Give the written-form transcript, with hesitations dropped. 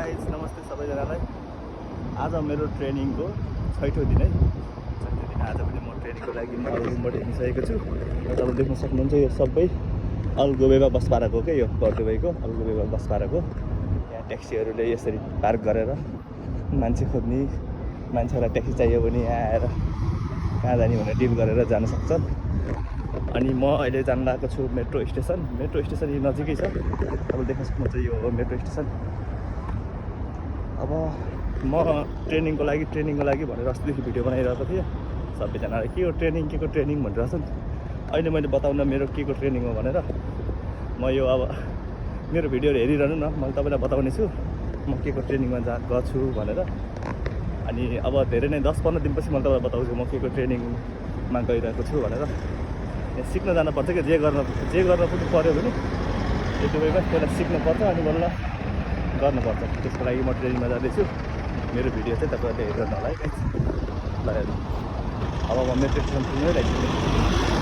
Guys नमस्ते सबैजनालाई। आज मेरो ट्रेनिङको 6औं दिन है। 6औं दिन आज पनि म ट्रेनिङको लागि म रुमबाट हिँडिसकेको छु। र तपाईँ देख्न सक्नुहुन्छ यो सबै अलगोबेमा बस पाराको के यो बर्दुबईको अलगोबेमा बस पाराको। यहाँ ट्याक्सीहरूले यसरी पार्क गरेर मान्छे खोज्ने, मान्छेलाई ट्याक्सी चाहियो भने यहाँ आएर कहाँ जाने भनेर डिल गरेर जान सक्छन्। अनि म अहिले जान लागेको छु मेट्रो स्टेसन। मेट्रो स्टेसन यो नजिकै छ, तपाईँ देख्न सक्नुहुन्छ यो हो मेट्रो स्टेसन। अब म ट्रेनिङको लागि भनेर अस्तिदेखि भिडियो बनाइरहेको थिएँ। सबैजनाले के हो ट्रेनिङ भनिरहेछन्। अहिले मैले बताउन मेरो के को ट्रेनिङ हो भनेर म यो अब मेरो भिडियोहरू हेरिरहनु न, मैले तपाईँलाई बताउने छु म के को ट्रेनिङमा गएको छु भनेर। अनि अब धेरै नै 10-15 दिनपछि मैले तपाईँलाई बताउँछु म के को ट्रेनिङमा गइरहेको छु भनेर। सिक्न जानुपर्छ कि जे गर्न पनि पऱ्यो भने यो दुबईमा पहिला सिक्नुपर्छ अनि बल्ल गर्नुपर्छ। त्यसको लागि म ट्रेनिङमा जाँदैछु। मेरो भिडियो चाहिँ तपाईँहरूले हेरिरहनु होला है। ल अब म मेट्रो स्टेसन पुग्नै लाग्छु।